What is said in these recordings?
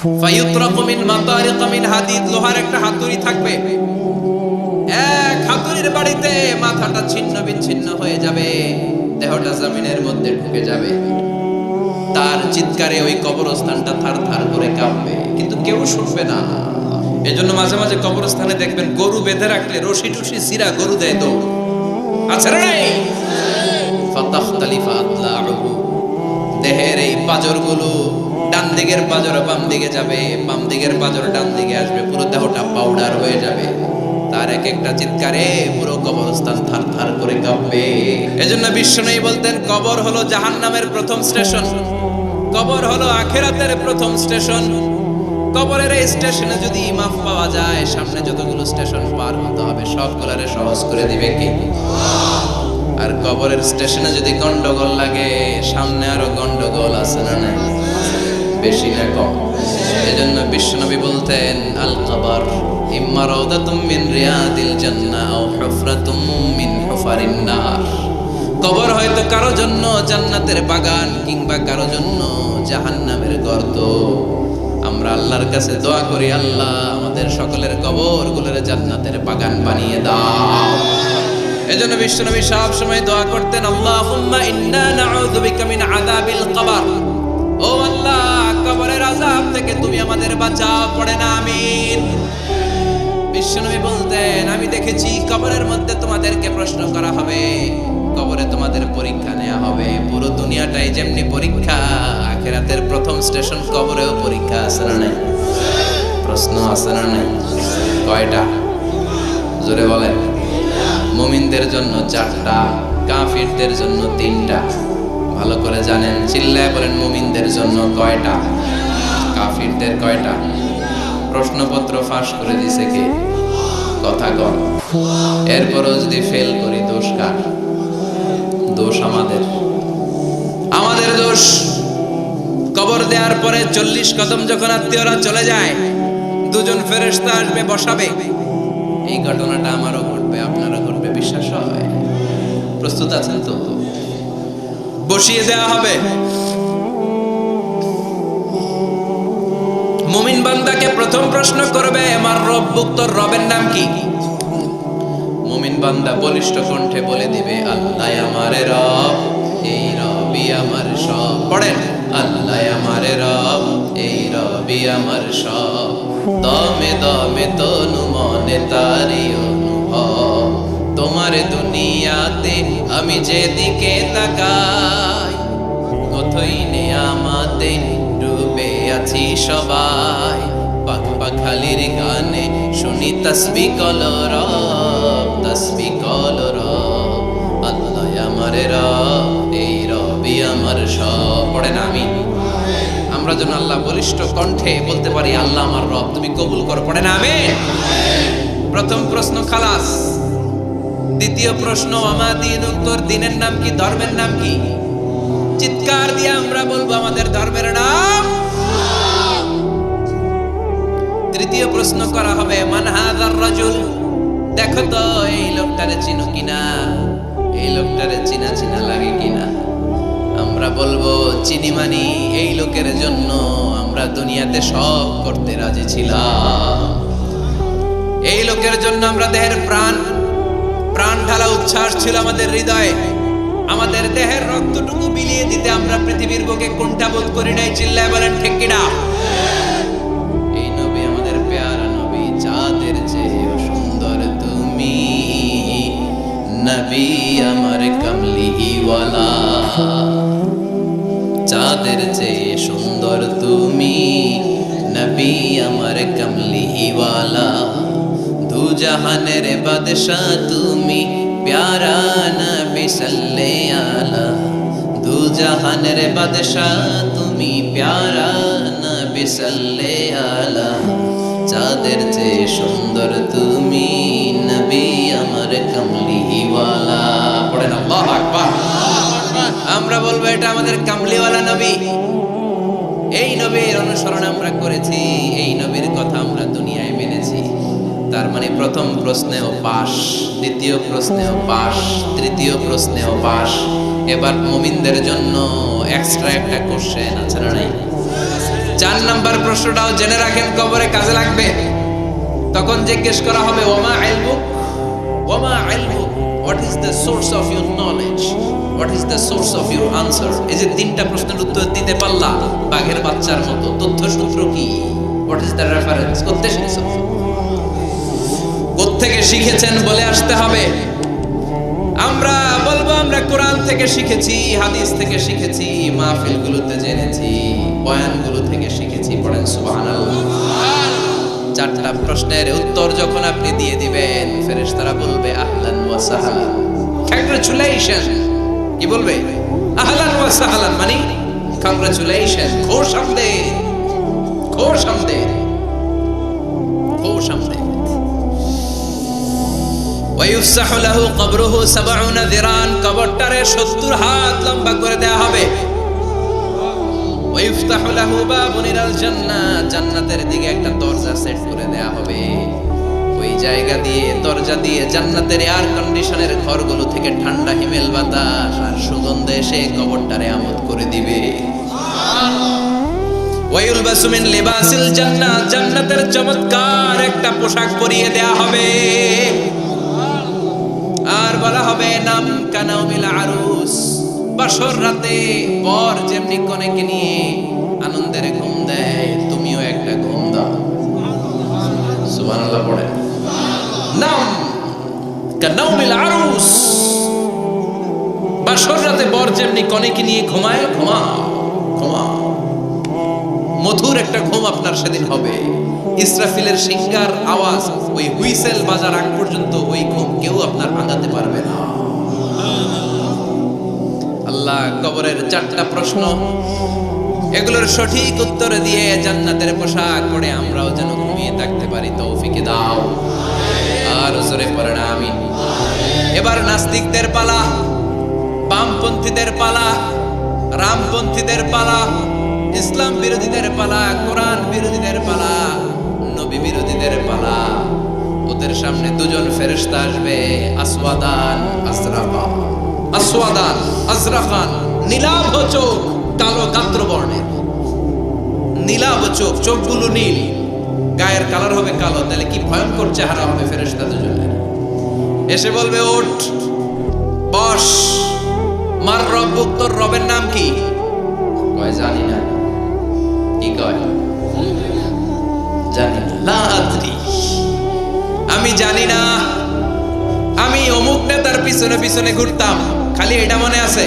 ফায়ুতরাকু মিন মাতারিক মিন হাদিদ, লোহার একটা হাতুড়ি থাকবে, এক হাতুড়ির বাড়িতে মাথাটা ছিন্ন বিচ্ছিন্ন হয়ে যাবে, দেহটা জমিনের মধ্যে ঢুকে যাবে। তার চিৎকারে ওই কবরস্থানটা থারথার করে কাঁপবে, কিন্তু কেউ শুনবে না। এজন্য মাঝে মাঝে কবরস্থানে দেখবেন গরু বেঁধে রাখলে রশি টুসি ছিঁড়া গরু দেয় দৌড়, আছে না নাই? ফাতাখতালিফা আতলাউহু, দেহের এই পাঁজরগুলো ডান দিকের পাঁজর বাম দিকে যাবে, বাম দিকের পাঁজর ডান দিকে আসবে, পুরো দেহটা পাউডার হয়ে যাবে। তার এক একটা চিৎকারে পুরো কবরস্থান থারথার করে কাঁপবে। এজন্য বিশ্বনবী বলতেন, কবর হলো জাহান্নামের প্রথম স্টেশন, কবর হলো আখিরাতের প্রথম স্টেশন। কবরের এই স্টেশনে যদি মাফ পাওয়া যায়, সামনে যতগুলো স্টেশন পার হতে হবে সবগুলোরে সহজ করে দিবে কে? আর কবরের স্টেশনে যদি গন্ডগোল লাগে, সামনে আরো গন্ডগোল আছে না নাই? বেশি না কম? এজন্য বিশ্বনবী বলতেন, আল কবর ইম্মা রাউদাতুম মিন রিয়াদিল জান্নাহ আও হুফরাতুম মিন হুফারিন নার। কবর হয়তো কারো জন্য জান্নাতের বাগান, কিংবা কারো জন্য জাহান্নামের গর্ত। আমরা আল্লাহর কাছে দোয়া করি, আল্লাহ আমাদের সকলের কবরগুলোর জান্নাতের বাগান বানিয়ে দাও। এজন্য বিশ্বনবী সব সময় দোয়া করতেন, আল্লাহুম্মা ইন্না নাউযু বিকা মিন আযাবিল কবর। ও আল্লাহ, কবরের আযাব থেকে তুমি আমাদের বাঁচাও, পড়ে না আমিন। বিশ্বনবী বলতেন, আমি দেখেছি কবরের মধ্যে তোমাদেরকে প্রশ্ন করা হবে, কবরে তোমাদের পরীক্ষা নেওয়া হবে। পুরো দুনিয়াটাই যেমনি পরীক্ষা, আখিরাতের প্রথম স্টেশন কবরেও পরীক্ষা আছে না নাই? প্রশ্ন আছে না নাই? কয়টা? জোরে বলেন। মুমিনদের জন্য 4টা, কাফিরদের জন্য 3টা। ভালো করে জানেন, চিল্লায় বলেন, মুমিনদের জন্য কয়টা, কাফিরদের কয়টা? প্রশ্নপত্র ফাঁস করে দিছে কে? কথা কম। এরপরও যদি ফেল করি, দোষ কার? দোষ আমাদের, আমাদের দোষ। কবর দেওয়ার পরে 40 কদম যখন আত্মীয়রা চলে যায়, দুজন ফেরেশতা আসবে, বসাবে। এই ঘটনাটা আমারও ঘটবে, আপনারও ঘটবে, বিশ্বাস হয়? প্রস্তুত আছেন তো? বসিয়ে দেওয়া হবে। মুমিন বান্দাকে প্রথম প্রশ্ন করবে, আমার রব্বুক, তোর রবের নাম কি? মুমিন বান্দা বলিষ্ঠ কণ্ঠে বলে দিবে, আল্লাহ আমার রব, এই রবই আমার সব। পড়েন, আল্লাহ আমার রব, এই রবই আমার সব। দমে দমে তনু মনে তারি অনুভব, তোমার দুনিয়াতে আমি যেদিকে তাকাই, কতই নেয়ামতে ডুবে আছি সবাই। পাখ পাখালির গানে শুনি তাসবিহ কলরব, তাসবিহ কলরব। আল্লাহ আমার রব, এই রবই আমার সব। পড়েন আমিন। আমরা যেন আল্লাহ বলিষ্ঠ কণ্ঠে বলতে পারি, আল্লাহ আমার রব, তুমি কবুল করো। পড়েন আমিন। প্রথম প্রশ্ন খালাস। দ্বিতীয় প্রশ্ন, আমা দিন, উত্তর দিনের নাম কি, ধর্মের নাম কি? চিৎকার দিয়ে আমরা বলবো, আমাদের ধর্মের নাম। তৃতীয় প্রশ্ন করা হবে, মান হাযার রাজুল, দেখো তো এই লোকটারে চিনো কিনা, এই লোকটারে চিনা চিনা লাগে কিনা। আমরা বলবো, চিনি মানি, এই লোকের জন্য আমরা দুনিয়াতে সব করতে রাজি ছিলাম। এই লোকের জন্য আমরা দেহের প্রাণ ঢালা উচ্ছ্বাস ছিল আমাদের হৃদয়ে। আমাদের দেহের রক্তটুকু বিলিয়ে দিতে আমরা পৃথিবীর বুকে কোনটা বোধ করি নাই। চিল্লায় বলেন ঠিক কিনা? এই নবী আমাদের পেয়ারা নবী, চাঁদের চেয়েও সুন্দর তুমি, নবী আমার কামলিওয়ালা। চাঁদের চেয়ে সুন্দর তুমি, নবী আমার কামলিওয়ালা। দু জাহানের বাদশাহ তুমি, প্যারা নবী সাল্লাল্লাহু আলা। দু জাহানের বাদশাহ তুমি, প্যারা নবী সাল্লাল্লাহু আলা। চাঁদের চেয়ে সুন্দর তুমি, নবী আমার কামলিওয়ালা। পড়েন আল্লাহু আকবার। আমরা বলবো, এটা আমাদের কামলিওয়ালা নবী। এই নবীর অনুসরণ আমরা করেছি, এই নবীর কথা আমরা দুনিয়ায় মেনেছি। তার মানে প্রথম প্রশ্নেও পাস, দ্বিতীয় প্রশ্নেও পাস, তৃতীয় প্রশ্নেও পাস। এবার মুমিনদের জন্য এক্সট্রা একটা কোশ্চেন আছে না নাই? 4 নাম্বার প্রশ্নটাও জেনে রাখেন, কবরে কাজে লাগবে। তখন জিজ্ঞেস করা হবে ওমা ইলমুক, ওমা ইলমুক, what is the source of your knowledge, what is the source of your answer. এই যে 3টা প্রশ্নের উত্তর দিতে পারলা বাঘের বাচ্চার মতো, তথ্য সূত্র কি, হোয়াট ইজ দ্য রেফারেন্স, করতে শিখেছো, কোত্থেকে শিখেছেন বলে আসতে হবে। আমরা বলবো আমরা কোরআন থেকে শিখেছি, হাদিস থেকে শিখেছি, মাহফিলগুলোতে জেনেছি, বয়ানগুলো থেকে শিখেছি। পড়েন সুবহানাল্লাহ। 4টা প্রশ্নের উত্তর যখন আপনি দিয়ে দিবেন, ফেরেশতারা বলবে আহলান ওয়া সাহলান, কংগ্রাচুলেশন। কি বলবে? আহলান ওয়া সাহলান, মানে কংগ্রাচুলেশন, খুশ আমদেদ, খুশ আমদেদ, খুশ আমদেদ। ওয়ায়ুফসাহু লাহু কবরুহু 70 যিরান, কবরটারে 70 হাত লম্বা করে দেয়া হবে। ওয়ায়ুফতাহু লাহু বাবুন ইলাল জান্নাহ, জান্নাতের দিকে একটা দরজা সেট করে দেয়া হবে। ওই জায়গা দিয়ে, দরজা দিয়ে জান্নাতের এয়ার কন্ডিশনের ঘরগুলো থেকে ঠান্ডা হিমেল বাতাস আর সুগন্ধ এসে কবরটারে আমোদ করে দিবে। ওয়ায়ুলবাসু মিন লিবাসিল জান্নাহ, জান্নাতের চমৎকার একটা পোশাক পরিয়ে দেয়া হবে। আর বলা হবে নাম কানাউমিল আরুস, বাসর রাতে বর যেমনি কনেকে নিয়ে আনন্দের ঘুম দেয়, তুমিও একটা ঘুম দাও। সুবহানাল্লাহ পড়ে। নাম কানাউমিল আরুস, বাসর রাতে বর যেমনি কনেকে নিয়ে ঘুমায়, ঘুমাও ঘুমাও। মধুর একটা ঘুম আপনার সেদিন হবে। ইসরাফিলের সিংগার আওয়াজ, ওই হুইসেল বাজার আগ পর্যন্ত ওই ঘুম কেউ আপনার ভাঙাতে পারবে না। আল্লাহ কবরের 4টা প্রশ্ন, এগুলোর সঠিক উত্তর দিয়ে জান্নাতের পোশাক পরে আমরাও যেন ঘুমিয়ে থাকতে পারি, তৌফিক দাও। আর জোরে পড়েন আমিন। এবার নাস্তিকদের পালা, বামপন্থীদের পালা, রামপন্থীদের পালা, ইসলাম বিরোধীদের পালা, কোরআন বিরোধীদের পালা, নবী বিরোধীদের পালা। ওদের সামনে 2জন ফেরেশতা আসবে, আসওয়াদান আজরাকান, আসওয়াদান আজরাকান, নীলাভ চোখ, কালো গাত্র বর্ণের, নীলাভ চোখ, চোখগুলো নীল, গায়ের কালার হবে কালো। তাহলে কি ভয়ঙ্কর চেহারা হবে ফেরেশতা দুজনের। এসে বলবে ওঠ, বস, মার রব্বুক, তোর রবের নাম কি? কয় জানি না। কি কয়? জানি না। লা আদরি, আমি জানি না। আমি অমুক নেতার পিছনে পিছনে ঘুরতাম, খালি এটা মনে আছে।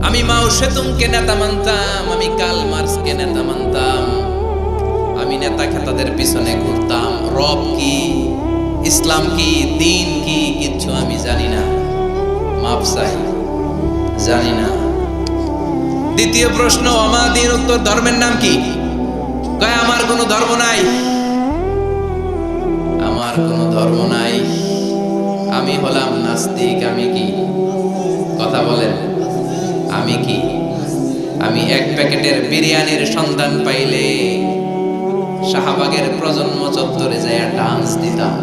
আমি মাও সেতুংকে নেতা মানতাম, আমি কার্ল মার্কসকে নেতা মানতাম, আমি নেতা খেতাদের পিছনে ঘুরতাম। রব কি, ইসলাম কি, দিন কি, কিচ্ছু আমি জানি না। মাফ চাই, জানি না। দ্বিতীয় প্রশ্ন, আমাদের উত্তর, ধর্মের নাম কি? কয় আমার কোনো ধর্ম নাই, আমার কোনো ধর্ম নাই, আমি হলাম নাস্তিক। আমি কি? কথা বলেন, আমি কি? আমি 1 প্যাকেটের বিরিয়ানির সন্ধান পাইলে শাহবাগের প্রজন্ম চত্বরে যায় ডান্স দিতাম।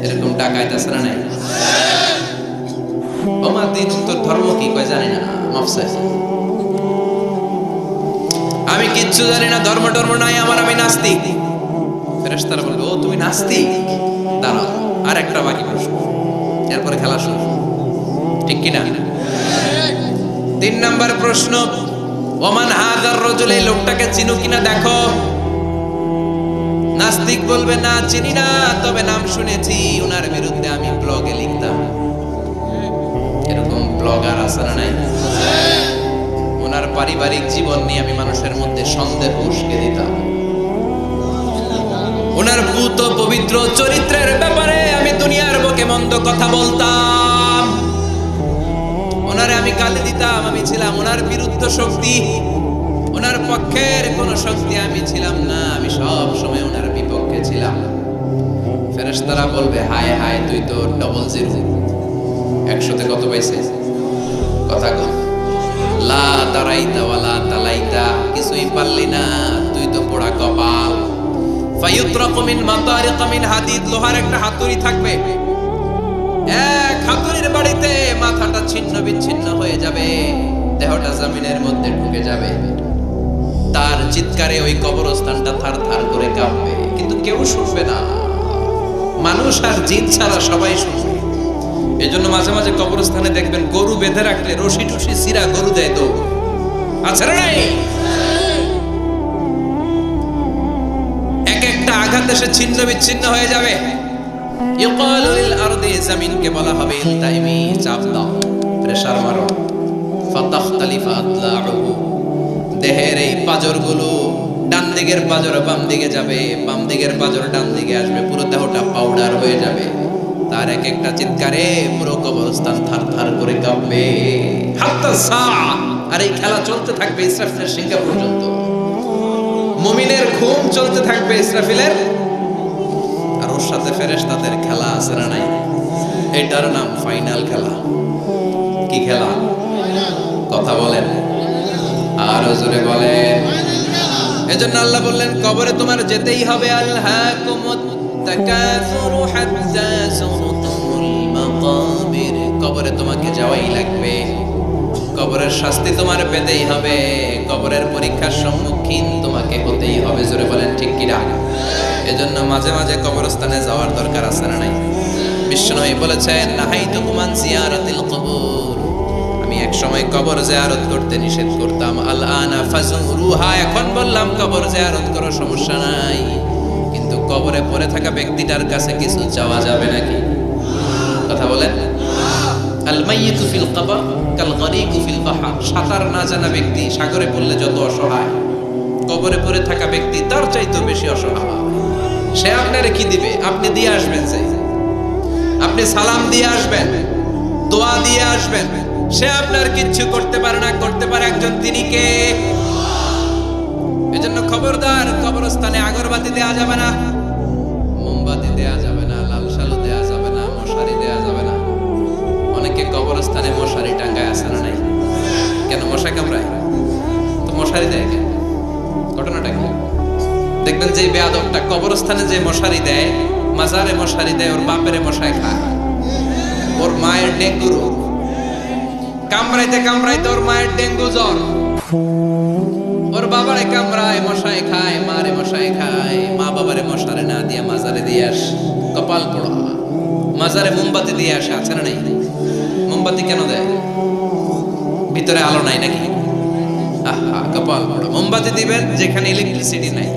এরকম ডাকাইতে আছে না নাই? আমার দিন উত্তর, ধর্ম কি? কয় জানি না, মাফসাই, আমি কিচ্ছু জানি না, ধর্ম টর্ম নাই আমার, আমি নাস্তিক। ফেরেশতারা বলবে ও তুমি নাস্তিক, দাঁড়াও আর একটা বাকি প্রশ্ন, এরপরে খেলা শুরু, ঠিক কিনা? 3 নাম্বার প্রশ্ন, ওমান হাযার রাজুল, এই লোকটাকে চিনো কিনা দেখো। নাস্তিক বলবে না চিনি না, তবে নাম শুনেছি, ওনার বিরুদ্ধে আমি ব্লগে লিখতাম। এরকম ব্লগার আছে না নাই? ওনার পারিবারিক জীবন নিয়ে আমি মানুষের মধ্যে সন্দেহ উস্কে দিতাম। ওনার পুত পবিত্র চরিত্রের ব্যাপারে আমি দুনিয়ার বুকে মন্দ কথা বলতাম। ওনারে আমি গালি দিতাম, আমি ছিলাম ওনার বিরুদ্ধ শক্তি, ওনার পক্ষের কোন শক্তি আমি ছিলাম না, আমি সব সময় ওনার বিপক্ষে ছিলাম। ফেরেশতারা বলবে হায় হায়, তুই তো ডবল জিরো, 100তে কত পাইছে? কথা কম। লা তারাইতা ওয়ালা তালাইতা, কিছুই পারলি না, তুই তো পোড়া কপাল। ফায়ুতরাকু মিন মাতারিক মিন হাদিদ, লোহার একটা হাতুড়ি থাকবে, এক হাতুড়ির বাড়িতে মাথাটা ছিন্ন বিচ্ছিন্ন হয়ে যাবে। দেহটা জমিনের মধ্যে ঢুকে যাবে, তার চিৎকারে ওই কবরস্থানটা থার থার করে কাঁপবে, কিন্তু কেউ শুনবে না। মানুষ আর জিন ছাড়া সবাই শুনবে। এই জন্য মাঝে মাঝে কবরস্থানে দেখবেন গরু বেঁধে রাখলে রশি টুসি সিরা গরু দেয় তো আছে না নাই? এক একটা আঘাতে সে ছিন্ন বিচ্ছিন্ন হয়ে যাবে। ইউকালু লিল আরদি, জমিনকে বলা হবে ইলতাইমি, চাপ দাও, প্রেসার মারো। ফাতাখতালিফা আদলাউহু, দেহের এই পাঁজরগুলো ডান দিকের পাঁজর বাম দিকে যাবে, বাম দিকের পাঁজর ডান দিকে আসবে, পুরো দেহটা পাউডার হয়ে যাবে। তার এক একটা চিৎকারে পুরো কবরস্থান থার থার করে কাঁপবে। হাত্তা সা, আর এই খেলা চলতে থাকবে ইসরাফিলের সিংহা পর্যন্ত। মুমিনের ঘুম চলতে থাকবে ইসরাফিলের, আর ওর সাথে ফেরেশতাদের খেলা আছে না নাই? এটার নাম ফাইনাল খেলা। কি খেলা? কথা বলেন, আর জোরে বলেন। এজন্য আল্লাহ বললেন কবরে তোমার যেতেই হবে। আলহাকুমুত তাকাসুরু হাত্তা যুরতুমুল মাকাবির, কবরে তোমাকে যাওয়াই লাগবে। কবরের শাস্তি তোমার পেতেই হবে, কবরের পরীক্ষার সম্মুখীন তোমাকে হতেই হবে। জোরে বলেন ঠিক কি না? এজন্য মাঝে মাঝে কবরস্থানে যাওয়ার দরকার আছে না নাই? বিশ্বনবী বলেছেন নাহাইতুকুম আন জিয়ারাতিল কবর, আমি এক সময় কবর জিয়ারত করতে নিষেধ করতাম। আল আনা ফাজুরুহা, এখন বললাম কবর জিয়ারত করো, সমস্যা নাই, কিন্তু কবরে পড়ে থাকা ব্যক্তিটার কাছে কিছু চাওয়া যাবে নাকি? কথা বলেন। আল মাইয়িতু ফিল কবর কাল গরিকু ফিল বাহর, সাঁতার না জানা ব্যক্তি সাগরে পড়লে যত অসহায়, কবরে পড়ে থাকা ব্যক্তি তার চাইতেও বেশি অসহায়। সে আপনারে কি দিবে? আপনি দিয়ে আসবেন, আপনি সালাম দিয়ে আসবেন, দোয়া দিয়ে আসবেন, সে আপনার কিচ্ছু করতে পারে না। করতে পারে একজন, তিনি কে? এজন্য খবরদার, কবরস্থানে আগরবাতি দেয়া যাবে না, মোমবাতি দেয়া যাবে না, লাল শালু দেয়া যাবে না, মশারি দেয়া যাবে না। অনেকে কবরস্থানে মশারি টাঙ্গায় আছে না নাই? কেন? মশা কামড়ায় তো মশারি দেয় কেন? ঘটনাটা কি? দেখবেন যে বেয়াদবটা কবরস্থানে যে মশারি দেয়, মাজারে মশারি দেয়, ওর বাপেরে মশায় খায়, ওর মায়ের ডেঙ্গু রোগ, কামড়াইতে কামড়াইতে ওর মায়ের ডেঙ্গু জ্বর, ওর বাবারে কামড়ায়, মশায় খায়, মারে মশায় খায়, মা বাবারে মশারে না দিয়ে মাজারে দিয়ে আস, কপাল পোড়া। মাজারে মোমবাতি দিয়ে আসে, আছে না নাই? মোমবাতি কেন দেয়? ভিতরে আলো নাই নাকি? আহা, কপাল পোড়া। মোমবাতি দিবেন যেখানে ইলেকট্রিসিটি নাই,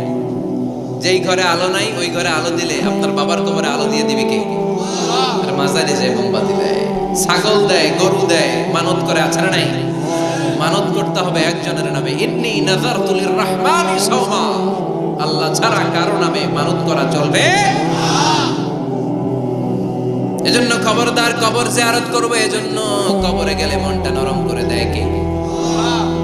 যেই ঘরে আলো নাই ওই ঘরে আলো দিলে আপনার বাবার কবরে আলো দিয়ে দিবে কে? মাজারে যায় মোমবাতি দেয়, ছাগল দেয়, গরু দেয়, মানত করে, আছে না নাই? মানত করতে হবে একজনের নামে। ইন্নী নাযারতু লিররহমানি সাওমা, আল্লাহ ছাড়া কারো নামে মানত করা চলবে। এজন্য খবরদার, কবর জিয়ারত করবে। এজন্য কবরে গেলে মনটা নরম করে দেয় কে?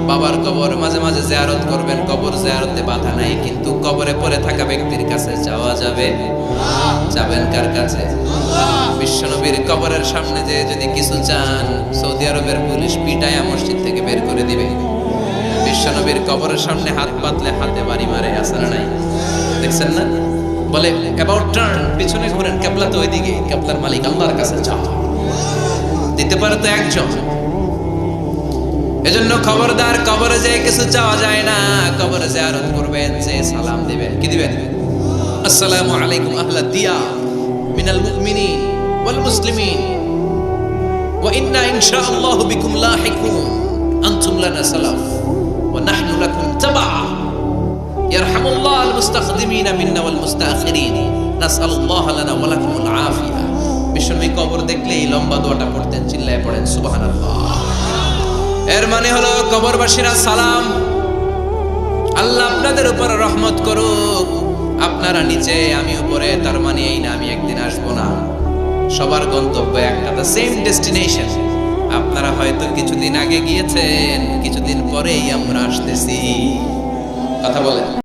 বাবার কবর মাঝে মাঝে জিয়ারত করবেন, কবর জিয়ারতে বাধা নাই, কিন্তু কবরে পড়ে থাকা ব্যক্তির কাছে যাওয়া যাবে? যাবেন কার কাছে? বিশ্বনবীর কবরের সামনে যে যদি কিছু চান, সৌদি আরবের পুলিশ পিটায়া মসজিদ থেকে বের করে দিবে। বিশ্বনবীর কবরের সামনে হাত পাতলে হাতে বাড়ি মারে, আছে না নাই? দেখছেন না? বলে অ্যাবাউট টার্ন, পিছনে ঘুরেন, কেবলা তো ওইদিকে, কেবলার মালিক আল্লাহর কাছে যাও। দিতে পারে তো একজন। এজন্য খবরদার, কবরে যে কিছু চাওয়া যায় না। কবরে জিয়ারত করবেন, যে সালাম দিবেন, কি দিবেন? আসসালামু আলাইকুম আহলা দিয়া মিনাল মুমিনিন ওয়াল মুসলিমিন ওয়া ইন্না ইনশাআল্লাহু বিকুম লাহিকুন আনতুম লানা সালাফ ওয়া নাহনু লাকুম তাবা ইয়ারহামুল্লাহুল মুস্তাকদিমিনা মিন্না ওয়াল মুস্তাখিরিন নাসআলুল্লাহা লানা ওয়া লাকুমুল আফিয়া। বিশ্বনবী কবর দেখলে এই লম্বা দোয়াটা পড়তেন, চিল্লায়ে পড়েন সুবহানাল্লাহ। এর মানে হলো কবরবাসীরা সালাম, আল্লাহ আপনাদের উপর রহমত করুক। আপনারা নিচে, আমি উপরে, তার মানে এই না আমি একদিন আসবো না। সবার গন্তব্য একটা, দ্য সেম ডেস্টিনেশন। আপনারা হয়তো কিছুদিন আগে গিয়েছেন, কিছুদিন পরেই আমরা আসতেছি। কথা বলেন।